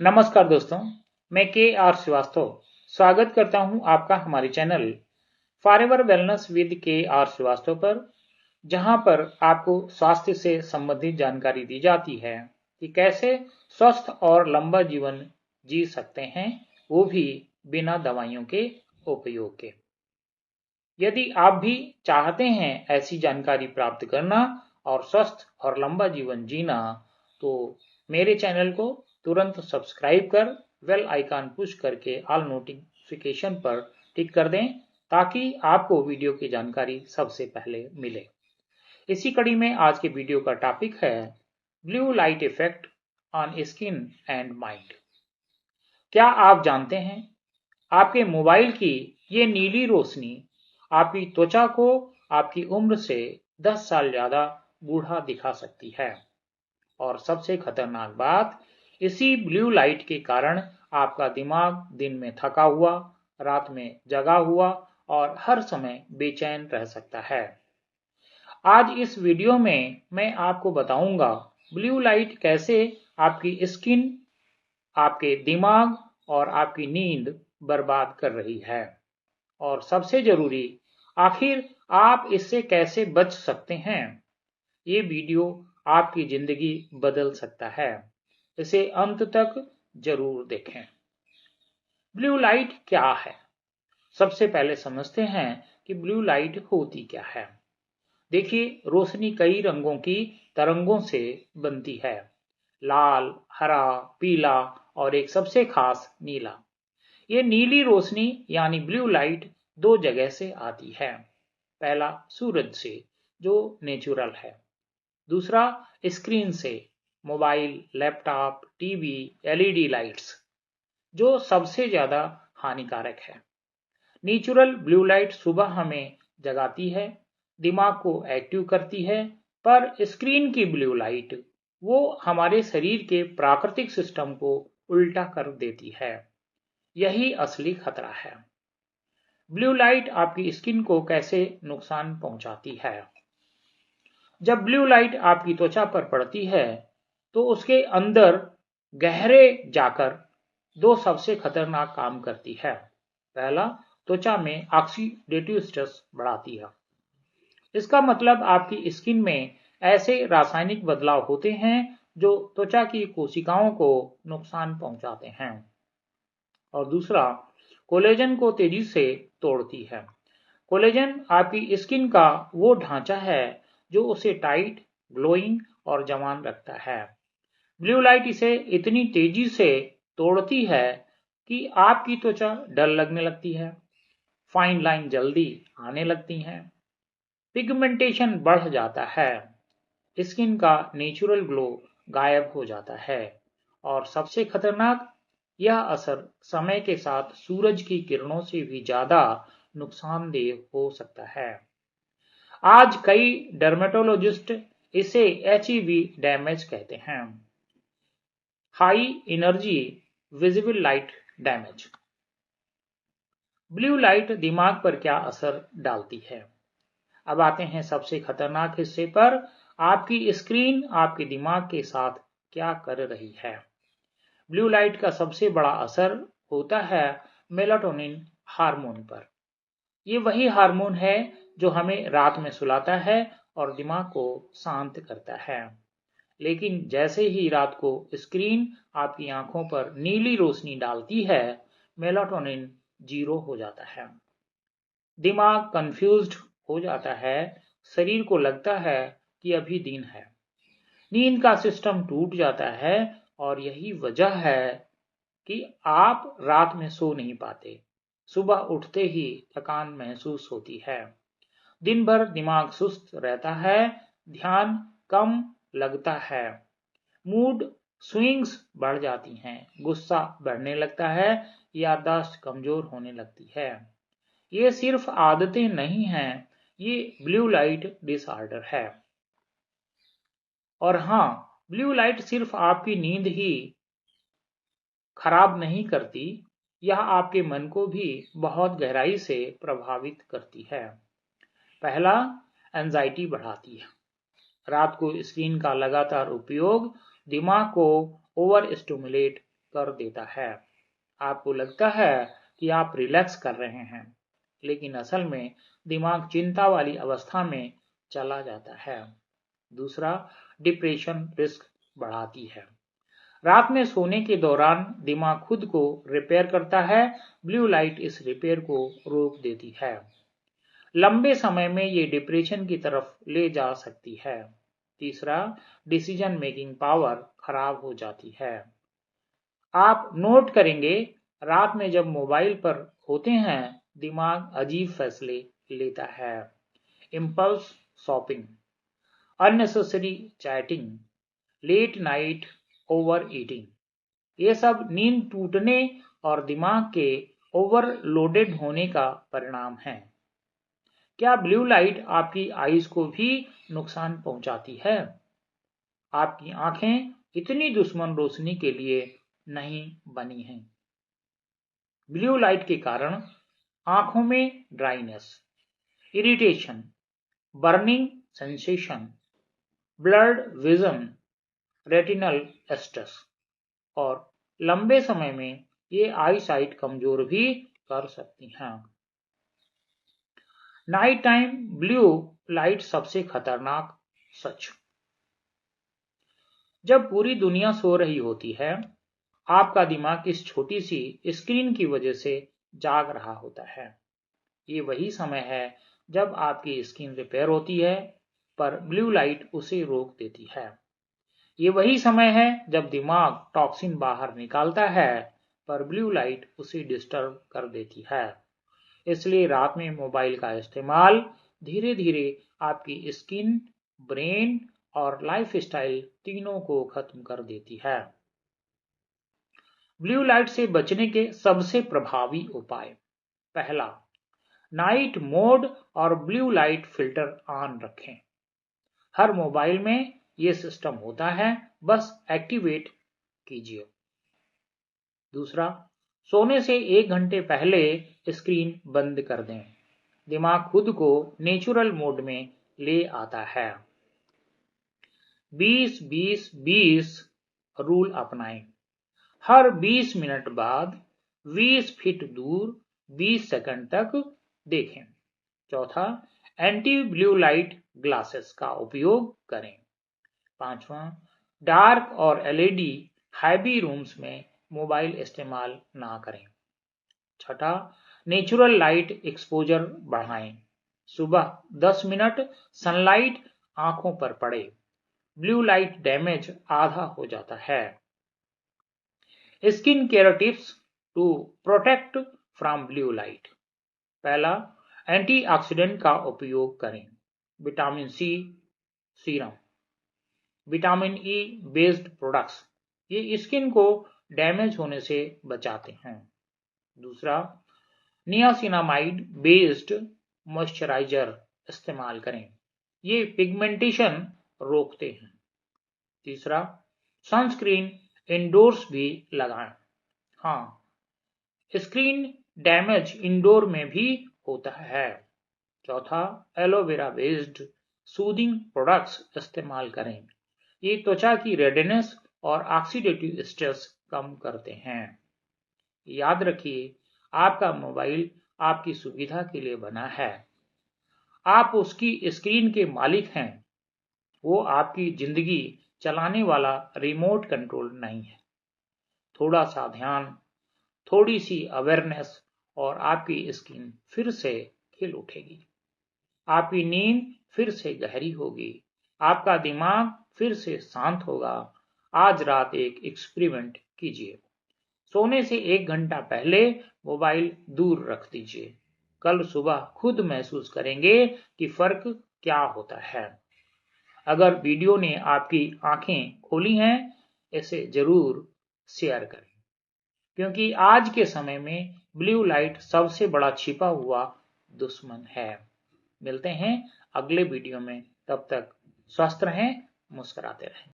नमस्कार दोस्तों, मैं के आर श्रीवास्तव स्वागत करता हूं आपका हमारे चैनल फॉरएवर वेलनेस विद के आर श्रीवास्तव पर, जहां पर आपको स्वास्थ्य से संबंधित जानकारी दी जाती है कि कैसे स्वस्थ और लंबा जीवन जी सकते हैं, वो भी बिना दवाइयों के उपयोग के। यदि आप भी चाहते हैं ऐसी जानकारी प्राप्त करना और स्वस्थ और लंबा जीवन जीना, तो मेरे चैनल को तुरंत सब्सक्राइब कर बेल आइकन पुश करके ऑल नोटिफिकेशन पर टिक कर दें, ताकि आपको वीडियो की जानकारी सबसे पहले मिले। इसी कड़ी में आज के वीडियो का टॉपिक है blue light effect on skin and mind. क्या आप जानते हैं, आपके मोबाइल की ये नीली रोशनी आपकी त्वचा को आपकी उम्र से 10 साल ज्यादा बूढ़ा दिखा सकती है। और सबसे खतरनाक बात, इसी ब्लू लाइट के कारण आपका दिमाग दिन में थका हुआ, रात में जगा हुआ और हर समय बेचैन रह सकता है। आज इस वीडियो में मैं आपको बताऊंगा ब्लू लाइट कैसे आपकी स्किन, आपके दिमाग और आपकी नींद बर्बाद कर रही है। और सबसे जरूरी, आखिर आप इससे कैसे बच सकते हैं। ये वीडियो आपकी जिंदगी बदल सकता है, इसे अंत तक जरूर देखें। ब्लू लाइट क्या है? सबसे पहले समझते हैं कि ब्लू लाइट होती क्या है। देखिए, रोशनी कई रंगों की तरंगों से बनती है। लाल, हरा, पीला और एक सबसे खास नीला। ये नीली रोशनी यानी ब्लू लाइट दो जगह से आती है। पहला सूरज से, जो नेचुरल है। दूसरा स्क्रीन से, mobile, laptop, TV, LED lights, जो सबसे ज्यादा हानिकारक है। नेचुरल ब्लू लाइट सुबह हमें जगाती है, दिमाग को एक्टिव करती है, पर स्क्रीन की ब्लू लाइट वो हमारे शरीर के प्राकृतिक सिस्टम को उल्टा कर देती है। यही असली खतरा है। ब्लू लाइट आपकी स्किन को कैसे नुकसान पहुंचाती है? जब ब्लू लाइट आपकी त्वचा पर पड़ती है, तो उसके अंदर गहरे जाकर दो सबसे खतरनाक काम करती है। पहला, त्वचा में ऑक्सीडेटिव स्ट्रेस बढ़ाती है। इसका मतलब आपकी स्किन में ऐसे रासायनिक बदलाव होते हैं जो त्वचा की कोशिकाओं को नुकसान पहुंचाते हैं। और दूसरा, कोलेजन को तेजी से तोड़ती है। कोलेजन आपकी स्किन का वो ढांचा है जो उसे टाइट, ग्लोइंग और जवान रखता है। ब्लू लाइट इसे इतनी तेजी से तोड़ती है कि आपकी त्वचा डल लगने लगती है, फाइन लाइन जल्दी आने लगती हैं, पिगमेंटेशन बढ़ जाता है, स्किन का नेचुरल ग्लो गायब हो जाता है। और सबसे खतरनाक, यह असर समय के साथ सूरज की किरणों से भी ज्यादा नुकसानदेह हो सकता है। आज कई डर्मेटोलॉजिस्ट इसे एचईवी डैमेज कहते हैं, high energy visible light damage. Blue light दिमाग पर क्या असर डालती है? अब आते हैं सबसे खतरनाक हिस्से पर, आपकी स्क्रीन आपके दिमाग के साथ क्या कर रही है। ब्लू लाइट का सबसे बड़ा असर होता है मेलाटोनिन हार्मोन पर। ये वही हार्मोन है जो हमें रात में सुलाता है और दिमाग को शांत करता है। लेकिन जैसे ही रात को स्क्रीन आपकी आंखों पर नीली रोशनी डालती है, मेलाटोनिन जीरो हो जाता है। दिमाग कंफ्यूज्ड हो जाता है, शरीर को लगता है कि अभी दिन है, नींद का सिस्टम टूट जाता है। और यही वजह है कि आप रात में सो नहीं पाते, सुबह उठते ही थकान महसूस होती है, दिन भर दिमाग सुस्त रहता है, ध्यान कम लगता है, मूड स्विंग्स बढ़ जाती हैं, गुस्सा बढ़ने लगता है, याददाश्त कमजोर होने लगती है। ये सिर्फ आदतें नहीं हैं, ये ब्लू लाइट डिसऑर्डर है। और हाँ, ब्लू लाइट सिर्फ आपकी नींद ही खराब नहीं करती, यह आपके मन को भी बहुत गहराई से प्रभावित करती है। पहला, एंजाइटी बढ़ाती है। रात को स्क्रीन का लगातार उपयोग दिमाग को ओवर स्टिमुलेट कर देता है। आपको लगता है कि आप रिलैक्स कर रहे हैं, लेकिन असल में दिमाग चिंता वाली अवस्था में चला जाता है। दूसरा, डिप्रेशन रिस्क बढ़ाती है। रात में सोने के दौरान दिमाग खुद को रिपेयर करता है। ब्लू लाइट इस रिपेयर को रोक देती है। लंबे समय में ये डिप्रेशन की तरफ ले जा सकती है। तीसरा, डिसीजन मेकिंग पावर खराब हो जाती है। आप नोट करेंगे, रात में जब मोबाइल पर होते हैं, दिमाग अजीब फैसले लेता है। Impulse shopping, unnecessary chatting, late night over eating, ये सब नींद टूटने और दिमाग के ओवरलोडेड होने का परिणाम है। क्या ब्लू लाइट आपकी आईज को भी नुकसान पहुंचाती है? आपकी आंखें इतनी दुश्मन रोशनी के लिए नहीं बनी हैं। ब्लू लाइट के कारण आंखों में dryness, irritation, burning sensation, blurred vision, retinal stress और लंबे समय में ये आई साइट कमजोर भी कर सकती हैं। नाइट टाइम ब्लू लाइट सबसे खतरनाक सच। जब पूरी दुनिया सो रही होती है, आपका दिमाग इस छोटी सी स्क्रीन की वजह से जाग रहा होता है। ये वही समय है जब आपकी स्किन रिपेयर होती है, पर ब्लू लाइट उसे रोक देती है। ये वही समय है जब दिमाग टॉक्सिन बाहर निकालता है, पर ब्लू लाइट उसे डिस्टर्ब कर देती है। इसलिए रात में मोबाइल का इस्तेमाल धीरे धीरे आपकी स्किन, ब्रेन और लाइफस्टाइल तीनों को खत्म कर देती है। ब्लू लाइट से बचने के सबसे प्रभावी उपाय। पहला, नाइट मोड और ब्लू लाइट फिल्टर ऑन रखें। हर मोबाइल में यह सिस्टम होता है, बस एक्टिवेट कीजिए। दूसरा, सोने से 1 घंटे पहले स्क्रीन बंद कर दें। दिमाग खुद को नेचुरल मोड में ले आता है। 20-20-20 रूल अपनाएं। हर 20 मिनट बाद 20 फीट दूर 20 सेकंड तक देखें। चौथा, एंटी ब्लू लाइट ग्लासेस का उपयोग करें। पांचवा, डार्क और एलईडी हैवी रूम्स में मोबाइल इस्तेमाल ना करें। छठा, नेचुरल लाइट एक्सपोजर बढ़ाएं। सुबह 10 मिनट सनलाइट आंखों पर पड़े, ब्लू लाइट डैमेज आधा हो जाता है। Skin care tips to protect from blue light. पहला, एंटीऑक्सीडेंट का उपयोग करें। Vitamin C serum, vitamin E based products, ये स्किन को डैमेज होने से बचाते हैं। दूसरा, नियासिनामाइड बेस्ड मॉइस्चराइजर इस्तेमाल करें, ये पिगमेंटेशन रोकते हैं। तीसरा, सनस्क्रीन इंडोर्स भी लगाएं। हाँ, स्क्रीन डैमेज इंडोर में भी होता है। चौथा, एलोवेरा बेस्ड सूदिंग प्रोडक्ट्स इस्तेमाल करें, ये त्वचा की रेडनेस और ऑक्सीडेटिव स्ट्रेस कम करते हैं। याद रखिए, आपका मोबाइल आपकी सुविधा के लिए बना है, आप उसकी स्क्रीन के मालिक हैं। वो आपकी जिंदगी चलाने वाला रिमोट कंट्रोल नहीं है। थोड़ा सा ध्यान, थोड़ी सी अवेयरनेस और आपकी स्किन फिर से खिल उठेगी। आपकी नींद फिर से गहरी होगी, आपका दिमाग फिर से शांत होगा। आज रात एक एक्सपेरिमेंट कीजिए। सोने से 1 घंटा पहले मोबाइल दूर रख दीजिए। कल सुबह खुद महसूस करेंगे कि फर्क क्या होता है। अगर वीडियो ने आपकी आंखें खोली हैं, इसे जरूर शेयर करें, क्योंकि आज के समय में ब्लू लाइट सबसे बड़ा छिपा हुआ दुश्मन है। मिलते हैं अगले वीडियो में, तब तक स्वस्थ रहें, मुस्कुराते रहें।